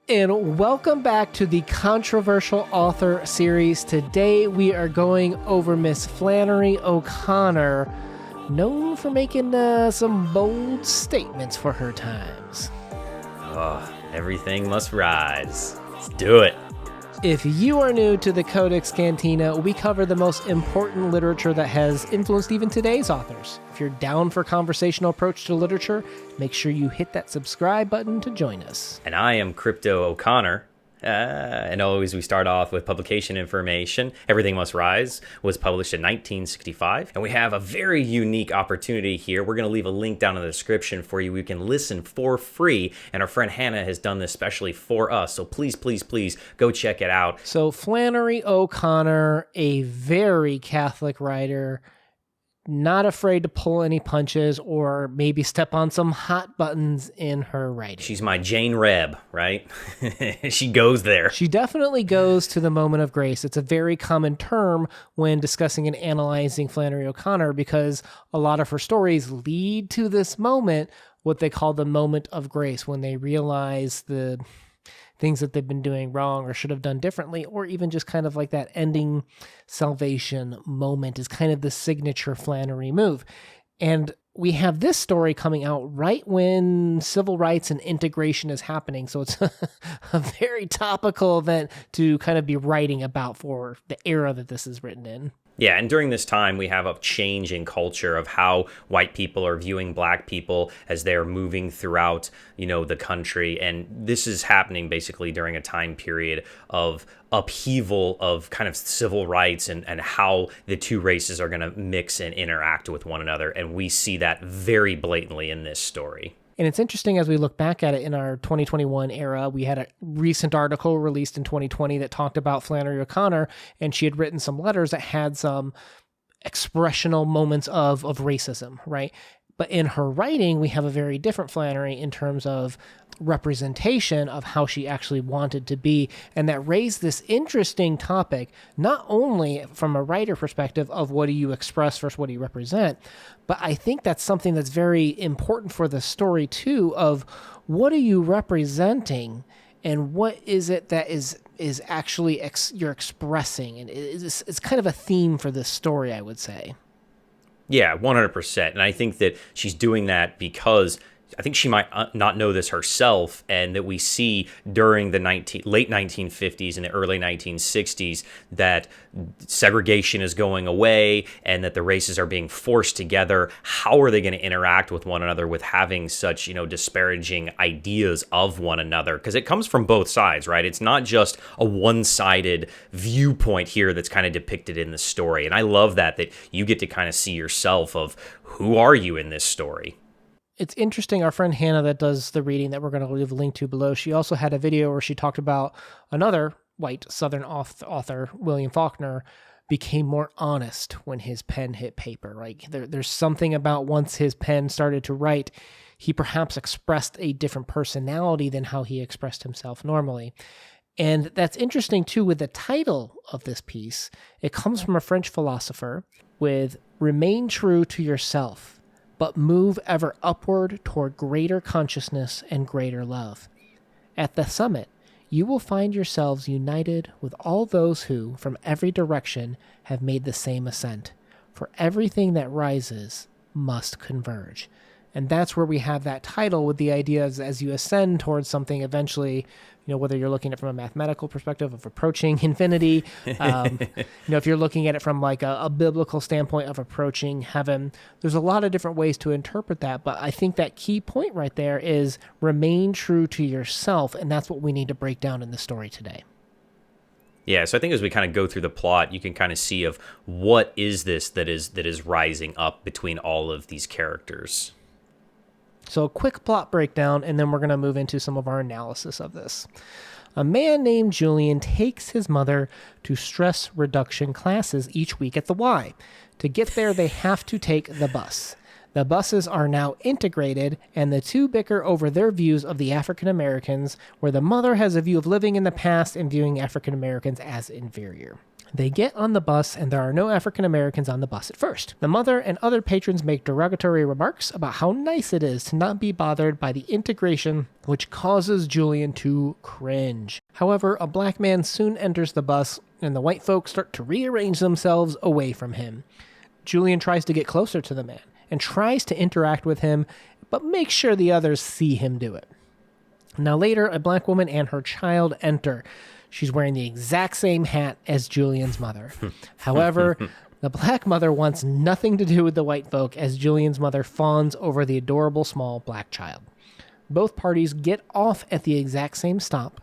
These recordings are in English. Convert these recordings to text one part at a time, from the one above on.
And welcome back to the Controversial Author Series. Today we are going over Miss Flannery O'Connor, known for making some bold statements for her times. Oh, everything must rise. Let's do it. If you are new to the CodeX Cantina, we cover the most important literature that has influenced even today's authors. If you're down for a conversational approach to literature, make sure you hit that subscribe button to join us. And I am Crypto O'Connor. And always we start off with publication information. Everything Must Rise was published in 1965. And we have a very unique opportunity here. We're going to leave a link down in the description for you. You can listen for free. And our friend Hannah has done this specially for us. So please, please, please go check it out. So Flannery O'Connor, a very Catholic writer, not afraid to pull any punches or maybe step on some hot buttons in her writing. She's my Jane Reb, right? She goes there. She definitely goes to the moment of grace. It's a very common term when discussing and analyzing Flannery O'Connor because a lot of her stories lead to this moment, what they call the moment of grace, when they realize the things that they've been doing wrong or should have done differently, or even just kind of like that ending salvation moment is kind of the signature Flannery move. And we have this story coming out right when civil rights and integration is happening. So it's a very topical event to kind of be writing about for the era that this is written in. Yeah, and during this time, we have a change in culture of how white people are viewing black people as they're moving throughout, the country. And this is happening basically during a time period of upheaval of kind of civil rights and how the two races are going to mix and interact with one another. And we see that very blatantly in this story. And it's interesting as we look back at it in our 2021 era, we had a recent article released in 2020 that talked about Flannery O'Connor, and she had written some letters that had some expressional moments of racism, right? But in her writing, we have a very different Flannery in terms of representation of how she actually wanted to be. And that raised this interesting topic, not only from a writer perspective of what do you express versus what do you represent, but I think that's something that's very important for the story too, of what are you representing and what is it that is actually you're expressing. And it's kind of a theme for this story, I would say. Yeah, 100%. And I think that she's doing that because I think she might not know this herself, and that we see during the late 1950s and the early 1960s that segregation is going away and that the races are being forced together. How are they going to interact with one another with having such, disparaging ideas of one another? Because it comes from both sides, right? It's not just a one-sided viewpoint here that's kind of depicted in the story. And I love that you get to kind of see yourself of who are you in this story. It's interesting, our friend Hannah that does the reading that we're going to leave a link to below, she also had a video where she talked about another white Southern author, William Faulkner, became more honest when his pen hit paper. Like there's something about once his pen started to write, he perhaps expressed a different personality than how he expressed himself normally. And that's interesting too with the title of this piece. It comes from a French philosopher with "Remain true to yourself, but move ever upward toward greater consciousness and greater love. At the summit, you will find yourselves united with all those who, from every direction, have made the same ascent. For everything that rises must converge." And that's where we have that title with the idea as you ascend towards something eventually, whether you're looking at it from a mathematical perspective of approaching infinity, if you're looking at it from like a biblical standpoint of approaching heaven, there's a lot of different ways to interpret that. But I think that key point right there is remain true to yourself. And that's what we need to break down in the story today. Yeah, so I think as we kind of go through the plot, you can kind of see of what is this that is rising up between all of these characters. So a quick plot breakdown, and then we're going to move into some of our analysis of this. A man named Julian takes his mother to stress reduction classes each week at the Y. To get there, they have to take the bus. The buses are now integrated, and the two bicker over their views of the African Americans, where the mother has a view of living in the past and viewing African Americans as inferior. They get on the bus, and there are no African Americans on the bus at first. The mother and other patrons make derogatory remarks about how nice it is to not be bothered by the integration, which causes Julian to cringe. However, a black man soon enters the bus, and the white folk start to rearrange themselves away from him. Julian tries to get closer to the man and tries to interact with him, but makes sure the others see him do it. Now later, a black woman and her child enter. She's wearing the exact same hat as Julian's mother. However, the black mother wants nothing to do with the white folk as Julian's mother fawns over the adorable small black child. Both parties get off at the exact same stop.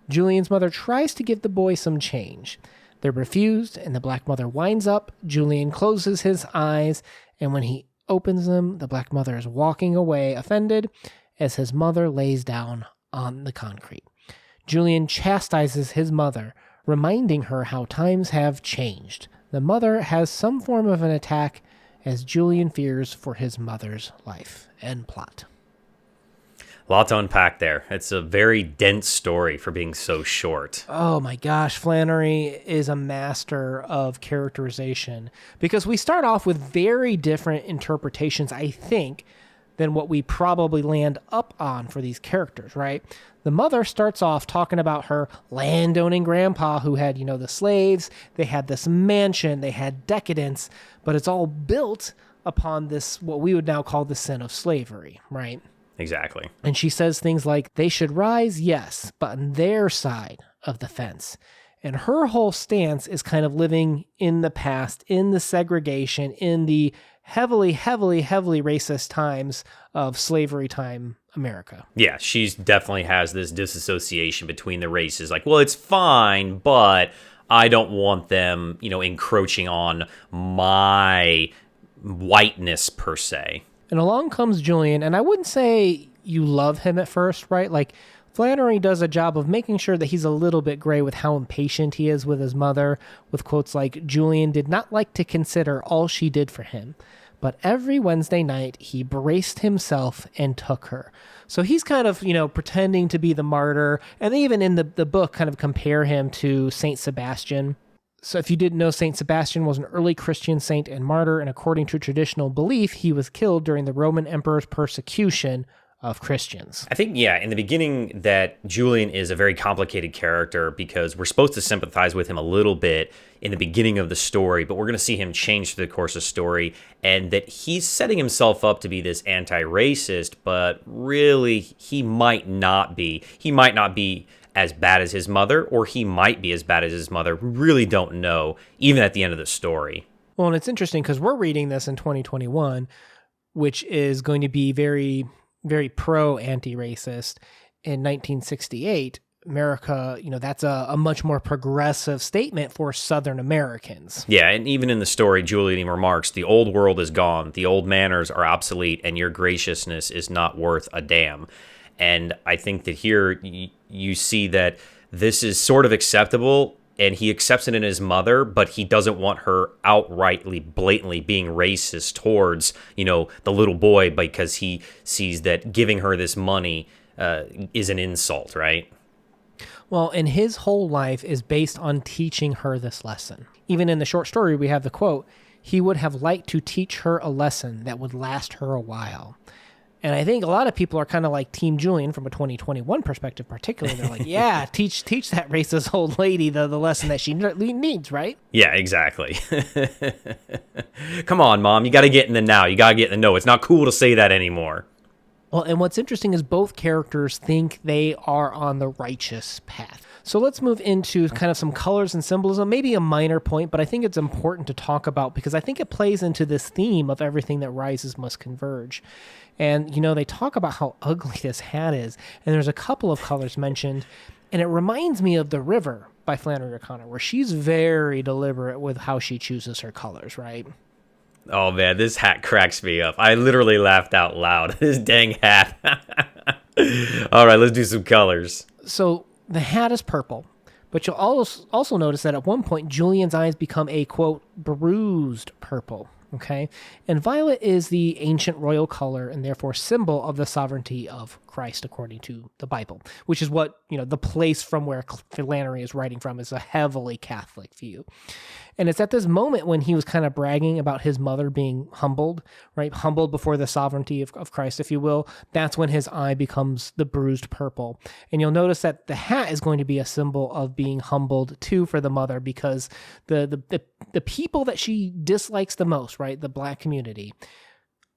Julian's mother tries to give the boy some change. They're refused, and the black mother winds up. Julian closes his eyes, and when he opens them, the black mother is walking away, offended, as his mother lays down on the concrete. Julian chastises his mother, reminding her how times have changed. The mother has some form of an attack as Julian fears for his mother's life. End plot. A lot to unpack there. It's a very dense story for being so short. Oh my gosh, Flannery is a master of characterization because we start off with very different interpretations, I think, than what we probably land up on for these characters, right? The mother starts off talking about her landowning grandpa who had, the slaves. They had this mansion. They had decadence, but it's all built upon this, what we would now call the sin of slavery, right? Exactly. And she says things like, they should rise, yes, but on their side of the fence. And her whole stance is kind of living in the past, in the segregation, in the heavily racist times of slavery time America. Yeah, she's definitely has this disassociation between the races. Like, well, it's fine, but I don't want them, encroaching on my whiteness per se. And along comes Julian, and I wouldn't say you love him at first, right? Like, Flannery does a job of making sure that he's a little bit gray with how impatient he is with his mother, with quotes like, Julian did not like to consider all she did for him, but every Wednesday night he braced himself and took her. So he's kind of, pretending to be the martyr, and they even in the book kind of compare him to Saint Sebastian. So if you didn't know, Saint Sebastian was an early Christian saint and martyr, and according to traditional belief, he was killed during the Roman emperor's persecution of Christians. I think, in the beginning that Julian is a very complicated character because we're supposed to sympathize with him a little bit in the beginning of the story, but we're going to see him change through the course of the story, and that he's setting himself up to be this anti-racist, but really he might not be. He might not be as bad as his mother, or he might be as bad as his mother. We really don't know, even at the end of the story. Well, and it's interesting because we're reading this in 2021, which is going to be very pro-anti-racist. In 1968, America, that's a much more progressive statement for Southern Americans. Yeah, and even in the story, Julian remarks, the old world is gone, the old manners are obsolete, and your graciousness is not worth a damn. And I think that here you see that this is sort of acceptable, and he accepts it in his mother, but he doesn't want her outrightly, blatantly being racist towards, the little boy, because he sees that giving her this money is an insult, right? Well, and his whole life is based on teaching her this lesson. Even in the short story, we have the quote, he would have liked to teach her a lesson that would last her a while. And I think a lot of people are kind of like Team Julian from a 2021 perspective, particularly. They're like, yeah, teach that racist old lady the lesson that she needs, right? Yeah, exactly. Come on, Mom. You got to get in the now. You got to get in the no. It's not cool to say that anymore. Well, and what's interesting is both characters think they are on the righteous path. So let's move into kind of some colors and symbolism, maybe a minor point, but I think it's important to talk about because I think it plays into this theme of everything that rises must converge. And, they talk about how ugly this hat is, and there's a couple of colors mentioned, and it reminds me of The River by Flannery O'Connor, where she's very deliberate with how she chooses her colors, right? Oh, man, this hat cracks me up. I literally laughed out loud. This dang hat. All right, let's do some colors. So the hat is purple, but you'll also notice that at one point, Julian's eyes become a, quote, bruised purple, okay? And violet is the ancient royal color and therefore symbol of the sovereignty of Christ according to the Bible, which is what, the place from where Flannery is writing from is a heavily Catholic view. And it's at this moment when he was kind of bragging about his mother being humbled, right? Humbled before the sovereignty of Christ, if you will. That's when his eye becomes the bruised purple. And you'll notice that the hat is going to be a symbol of being humbled too for the mother, because the people that she dislikes the most, right? The black community,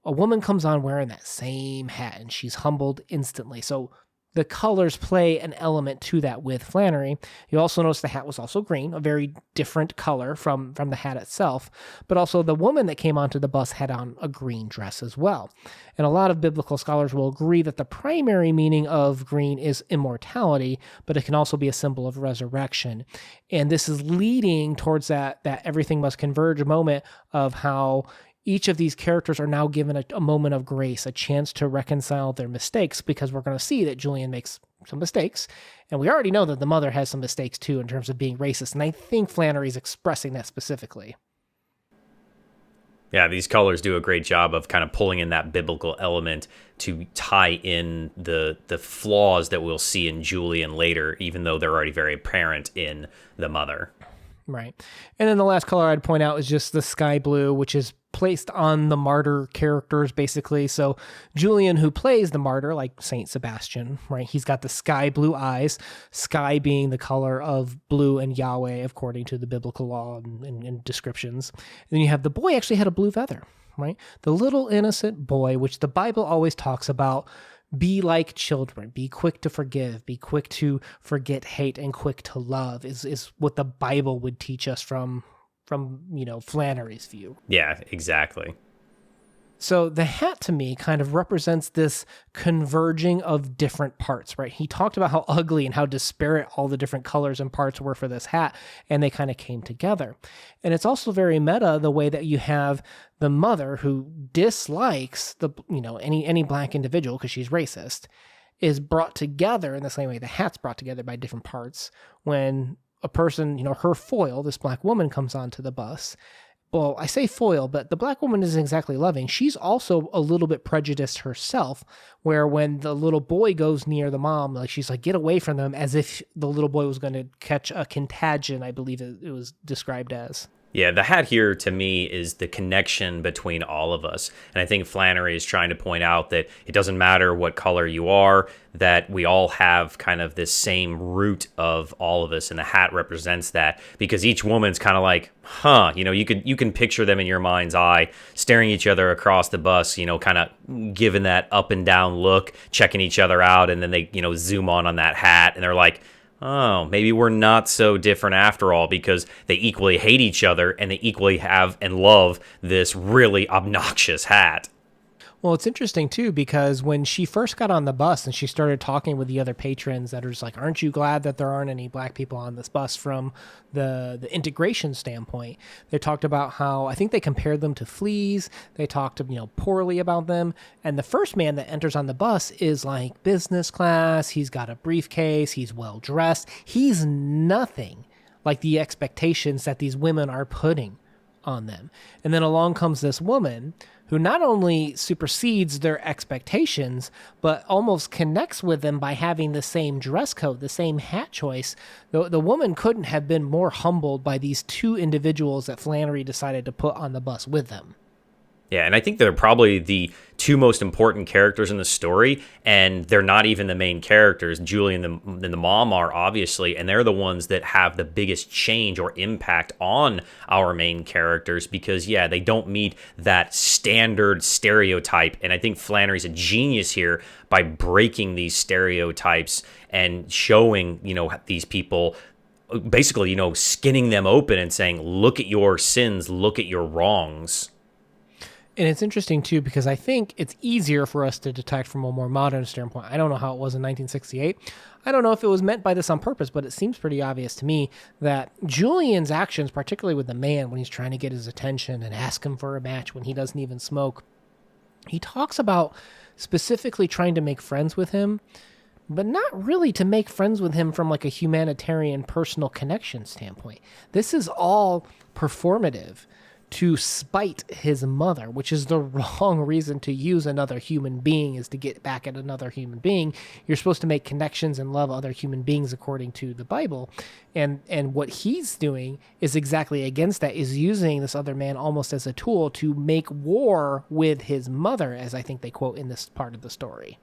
a woman comes on wearing that same hat and she's humbled instantly. So the colors play an element to that with Flannery. You also notice the hat was also green, a very different color from the hat itself. But also the woman that came onto the bus had on a green dress as well. And a lot of biblical scholars will agree that the primary meaning of green is immortality, but it can also be a symbol of resurrection. And this is leading towards that everything must converge moment of how each of these characters are now given a moment of grace, a chance to reconcile their mistakes, because we're going to see that Julian makes some mistakes. And we already know that the mother has some mistakes too in terms of being racist. And I think Flannery's expressing that specifically. Yeah, these colors do a great job of kind of pulling in that biblical element to tie in the flaws that we'll see in Julian later, even though they're already very apparent in the mother. Right. And then the last color I'd point out is just the sky blue, which is placed on the martyr characters, basically. So Julian, who plays the martyr, like Saint Sebastian, right? He's got the sky blue eyes, sky being the color of blue and Yahweh, according to the biblical law and descriptions. And then you have the boy actually had a blue feather, right? The little innocent boy, which the Bible always talks about. Be like children, be quick to forgive, be quick to forget hate, and quick to love is what the Bible would teach us from Flannery's view. Yeah, exactly. So the hat to me kind of represents this converging of different parts, right? He talked about how ugly and how disparate all the different colors and parts were for this hat, and they kind of came together. And it's also very meta the way that you have the mother who dislikes any black individual because she's racist is brought together in the same way the hat's brought together by different parts when a person, her foil, this black woman, comes onto the bus. Well, I say foil, but the black woman isn't exactly loving. She's also a little bit prejudiced herself, where when the little boy goes near the mom, she's like, get away from them, as if the little boy was going to catch a contagion, I believe it was described as. Yeah, the hat here to me is the connection between all of us. And I think Flannery is trying to point out that it doesn't matter what color you are, that we all have kind of this same root of all of us. And the hat represents that, because each woman's kind of like, you can picture them in your mind's eye, staring each other across the bus, kind of giving that up and down look, checking each other out. And then they, zoom on that hat and they're like, oh, maybe we're not so different after all, because they equally hate each other and they equally have and love this really obnoxious hat. Well, it's interesting, too, because when she first got on the bus and she started talking with the other patrons that are just like, aren't you glad that there aren't any black people on this bus from the integration standpoint? They talked about how, I think they compared them to fleas. They talked, poorly about them. And the first man that enters on the bus is like business class. He's got a briefcase. He's well dressed. He's nothing like the expectations that these women are putting on them. And then along comes this woman who not only supersedes their expectations, but almost connects with them by having the same dress code, the same hat choice. The woman couldn't have been more humbled by these two individuals that Flannery decided to put on the bus with them. Yeah, and I think they're probably the two most important characters in the story, and they're not even the main characters. Julie and the mom are, obviously, and they're the ones that have the biggest change or impact on our main characters because, yeah, they don't meet that standard stereotype, and I think Flannery's a genius here by breaking these stereotypes and showing, these people basically, skinning them open and saying, look at your sins, look at your wrongs. And it's interesting, too, because I think it's easier for us to detect from a more modern standpoint. I don't know how it was in 1968. I don't know if it was meant by this on purpose, but it seems pretty obvious to me that Julian's actions, particularly with the man when he's trying to get his attention and ask him for a match when he doesn't even smoke, he talks about specifically trying to make friends with him, but not really to make friends with him from like a humanitarian personal connection standpoint. This is all performative to spite his mother, which is the wrong reason to use another human being, is to get back at another human being. You're supposed to make connections and love other human beings according to the Bible. And what he's doing is exactly against that, is using this other man almost as a tool to make war with his mother, as I think they quote in this part of the story.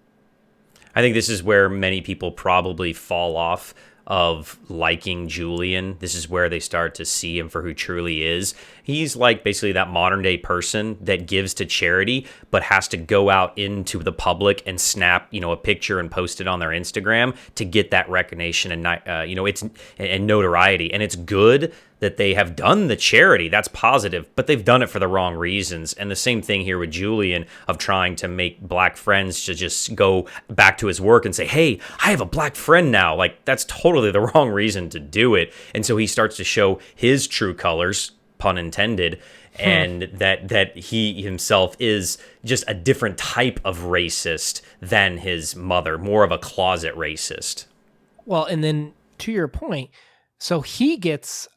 I think this is where many people probably fall off of liking Julian. This is where they start to see him for who truly is. He's like basically that modern day person that gives to charity, but has to go out into the public and snap, a picture and post it on their Instagram to get that recognition and and notoriety. And it's good that they have done the charity. That's positive, but they've done it for the wrong reasons. And the same thing here with Julian, of trying to make black friends to just go back to his work and say, hey, I have a black friend now. Like, that's totally the wrong reason to do it. And so he starts to show his true colors, pun intended, and that he himself is just a different type of racist than his mother, more of a closet racist. Well, and then to your point, so he gets,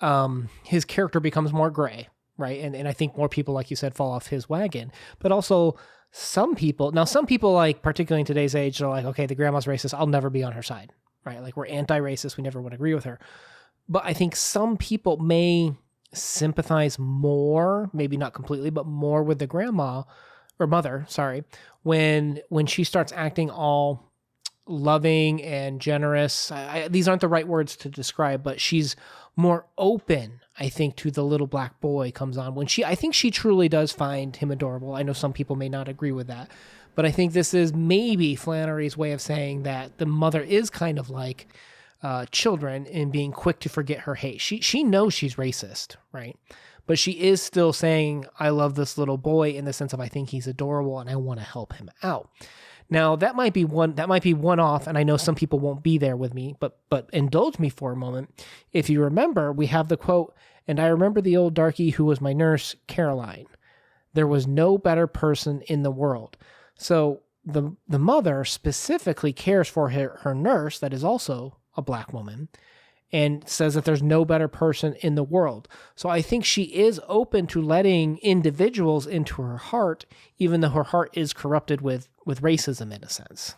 his character becomes more gray, right? And I think more people, like you said, fall off his wagon. But also some people, like, particularly in today's age, are like, okay, the grandma's racist, I'll never be on her side, right? Like, we're anti-racist, we never would agree with her. But I think some people may sympathize more, maybe not completely, but more with the grandma, or mother, sorry, when she starts acting all loving and generous. These aren't the right words to describe, but she's more open, I think, to the little black boy comes on. I think she truly does find him adorable. I know some people may not agree with that, but I think this is maybe Flannery's way of saying that the mother is kind of like children in being quick to forget her hate. She knows she's racist, right? But she is still saying, I love this little boy, in the sense of, I think he's adorable and I want to help him out. Now, that might be one off, and I know some people won't be there with me, but indulge me for a moment. If you remember, we have the quote, and I remember the old darky who was my nurse, Caroline. There was no better person in the world. So the mother specifically cares for her nurse, that is also a black woman, and says that there's no better person in the world. So I think she is open to letting individuals into her heart, even though her heart is corrupted with racism, in a sense.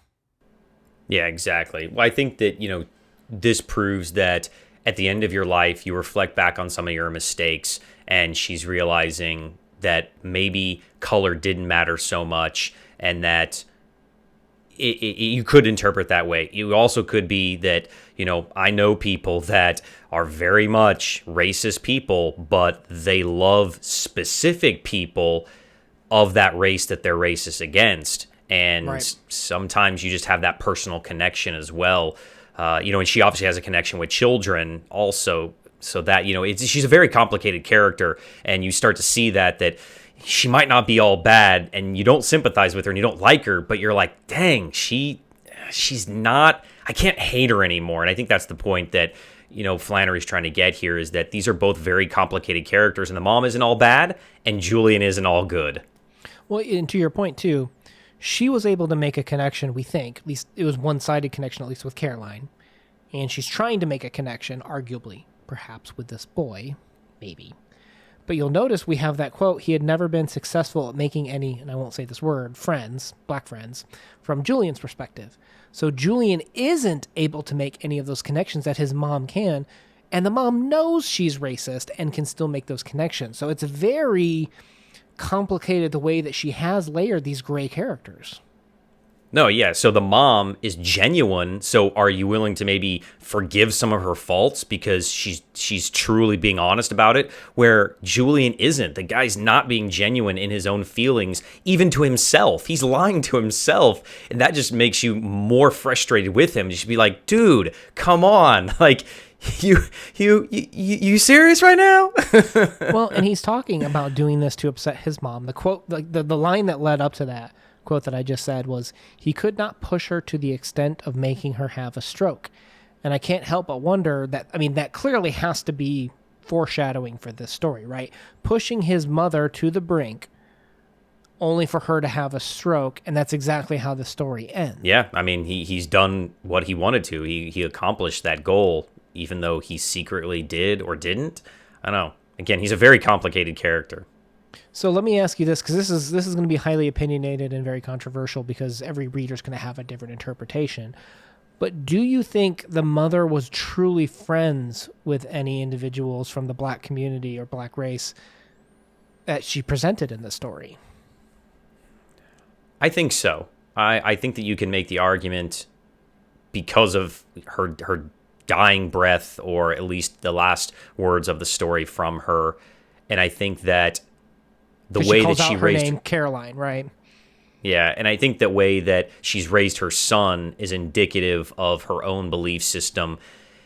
Yeah, exactly. Well, I think that, this proves that at the end of your life, you reflect back on some of your mistakes, and she's realizing that maybe color didn't matter so much, and that you could interpret that way. You also could be that, I know people that are very much racist people, but they love specific people of that race that they're racist against. And right. Sometimes you just have that personal connection as well. And she obviously has a connection with children also. So that, she's a very complicated character, and you start to see that she might not be all bad, and you don't sympathize with her and you don't like her, but you're like, dang, she's not, I can't hate her anymore. And I think that's the point that, Flannery's trying to get here, is that these are both very complicated characters, and the mom isn't all bad and Julian isn't all good. Well, and to your point too, she was able to make a connection, we think, at least it was one-sided connection, at least with Caroline. And she's trying to make a connection, arguably, perhaps with this boy, maybe. But you'll notice we have that quote, he had never been successful at making any, and I won't say this word, friends, black friends, from Julian's perspective. So Julian isn't able to make any of those connections that his mom can, and the mom knows she's racist and can still make those connections. So it's very complicated the way that she has layered these gray characters. No, yeah. So the mom is genuine. So are you willing to maybe forgive some of her faults because she's truly being honest about it? Where Julian isn't. The guy's not being genuine in his own feelings, even to himself. He's lying to himself, and that just makes you more frustrated with him. You should be like, dude, come on, like. You serious right now? Well, and he's talking about doing this to upset his mom. The quote, like the line that led up to that quote that I just said was, he could not push her to the extent of making her have a stroke. And I can't help but wonder that clearly has to be foreshadowing for this story, right? Pushing his mother to the brink only for her to have a stroke, and that's exactly how the story ends. Yeah, he's done what he wanted to. He accomplished that goal, even though he secretly did or didn't. I don't know. Again, he's a very complicated character. So let me ask you this, because this is going to be highly opinionated and very controversial because every reader's going to have a different interpretation. But do you think the mother was truly friends with any individuals from the black community or black race that she presented in the story? I think so. I think that you can make the argument because of her dying breath, or at least the last words of the story from her. And I think that the way that she raised her name, Caroline, right? Yeah, and I think the way that she's raised her son is indicative of her own belief system,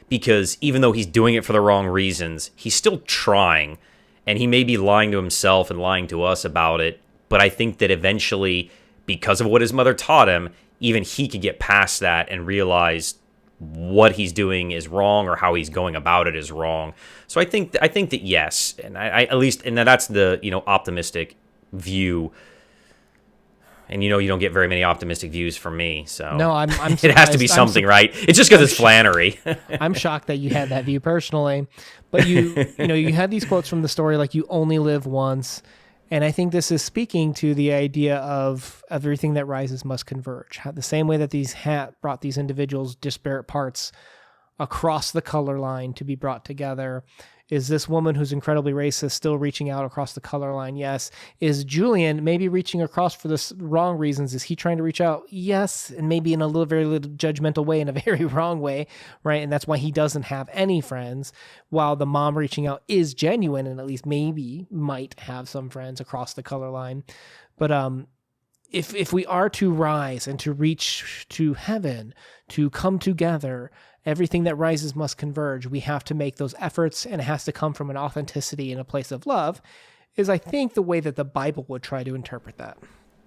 because even though he's doing it for the wrong reasons, he's still trying, and he may be lying to himself and lying to us about it, but I think that eventually, because of what his mother taught him, even he could get past that and realize what he's doing is wrong, or how he's going about it is wrong. So I think that yes, and I at least, and that's the optimistic view. And you don't get very many optimistic views from me, so no, I'm it has to be something, right? It's just because it's Flannery. I'm shocked that you had that view personally, but you had these quotes from the story like "you only live once," and I think this is speaking to the idea of everything that rises must converge. The same way that these brought these individuals disparate parts across the color line to be brought together. Is this woman who's incredibly racist still reaching out across the color line? Yes. Is Julian maybe reaching across for the wrong reasons? Is he trying to reach out? Yes. And maybe in a very little judgmental way, in a very wrong way, right? And that's why he doesn't have any friends, while the mom reaching out is genuine and at least maybe might have some friends across the color line. But if we are to rise and to reach to heaven, to come together, everything that rises must converge. We have to make those efforts, and it has to come from an authenticity and a place of love, is I think the way that the Bible would try to interpret that.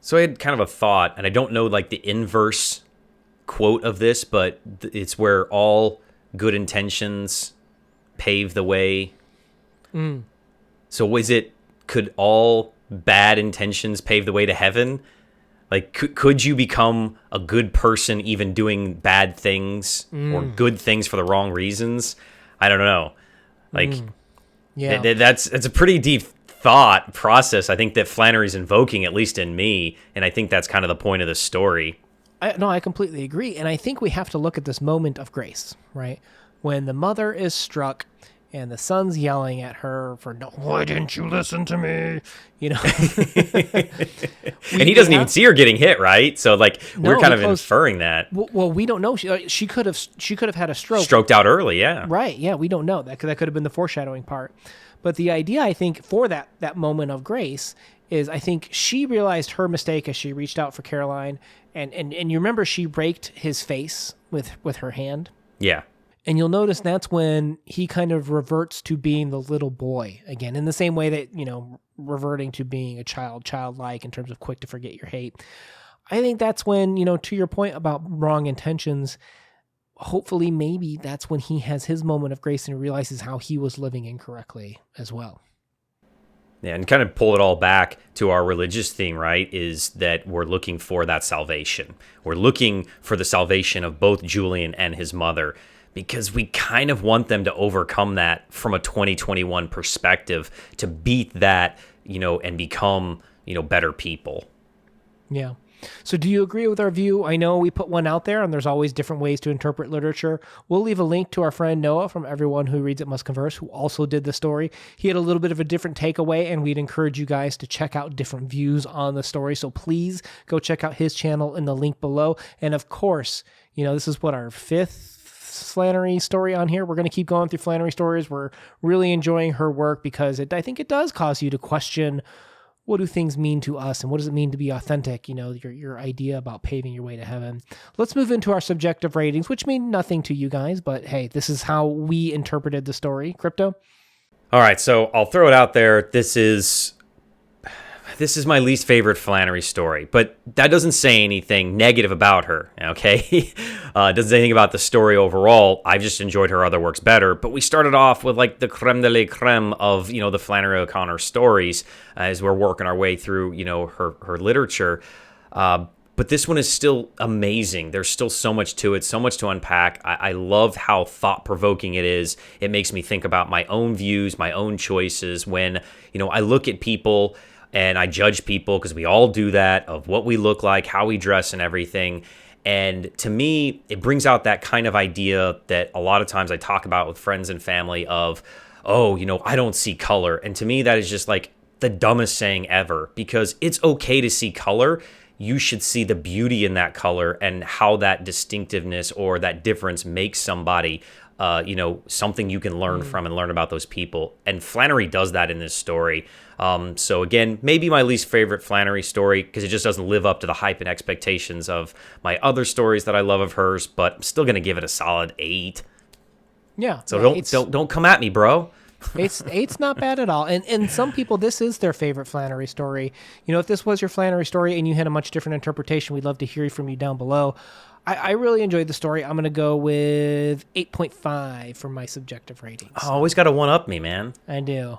So I had kind of a thought, and I don't know like the inverse quote of this, but it's where all good intentions pave the way. So could all bad intentions pave the way to heaven? Like, could you become a good person even doing bad things or good things for the wrong reasons? I don't know. Like, yeah, that's a pretty deep thought process, I think, that Flannery's invoking, at least in me, and I think that's kind of the point of the story. I completely agree, and I think we have to look at this moment of grace, right? When the mother is struck and the son's yelling at her for, "No, why didn't you listen to me?" And he doesn't even see her getting hit, right? So like we're kind of inferring that. Well, we don't know. She could have had a stroke. Stroked out early, yeah. Right, yeah, we don't know. That could have been the foreshadowing part. But the idea, I think, for that moment of grace is, I think she realized her mistake as she reached out for Caroline, and you remember she raked his face with her hand. Yeah. And you'll notice that's when he kind of reverts to being the little boy again, in the same way that, reverting to being a childlike in terms of quick to forget your hate. I think that's when, to your point about wrong intentions, hopefully maybe that's when he has his moment of grace and realizes how he was living incorrectly as well. Yeah, and kind of pull it all back to our religious theme, right, is that we're looking for that salvation. We're looking for the salvation of both Julian and his mother, because we kind of want them to overcome that from a 2021 perspective, to beat that, and become, better people. Yeah. So do you agree with our view? I know we put one out there, and there's always different ways to interpret literature. We'll leave a link to our friend Noah from Everyone Who Reads It Must Converse, who also did the story. He had a little bit of a different takeaway, and we'd encourage you guys to check out different views on the story. So please go check out his channel in the link below. And of course, this is our fifth Flannery story on here. We're going to keep going through Flannery stories. We're really enjoying her work because I think it does cause you to question, what do things mean to us, and what does it mean to be authentic? Your idea about paving your way to heaven. Let's move into our subjective ratings, which mean nothing to you guys, but hey, this is how we interpreted the story. Crypto? All right, so I'll throw it out there. This is my least favorite Flannery story, but that doesn't say anything negative about her, okay? It doesn't say anything about the story overall. I've just enjoyed her other works better, but we started off with like the creme de la creme of, the Flannery O'Connor stories as we're working our way through, her literature. But this one is still amazing. There's still so much to it, so much to unpack. I love how thought-provoking it is. It makes me think about my own views, my own choices. When, I look at people and I judge people, because we all do that, of what we look like, how we dress and everything. And to me, it brings out that kind of idea that a lot of times I talk about with friends and family of, oh, I don't see color. And to me, that is just like the dumbest saying ever, because it's okay to see color. You should see the beauty in that color and how that distinctiveness or that difference makes somebody, something you can learn from and learn about those people. And Flannery does that in this story. So again, maybe my least favorite Flannery story, because it just doesn't live up to the hype and expectations of my other stories that I love of hers, but I'm still going to give it a solid 8. Yeah. So don't come at me, bro. Eight's not bad at all. And some people, this is their favorite Flannery story. If this was your Flannery story and you had a much different interpretation, we'd love to hear from you down below. I really enjoyed the story. I'm going to go with 8.5 for my subjective ratings. Oh, always got to one-up me, man. I do.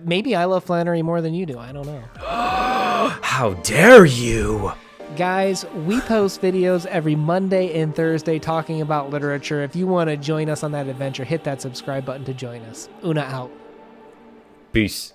Maybe I love Flannery more than you do. I don't know. How dare you? Guys, we post videos every Monday and Thursday talking about literature. If you want to join us on that adventure, hit that subscribe button to join us. Una out. Peace.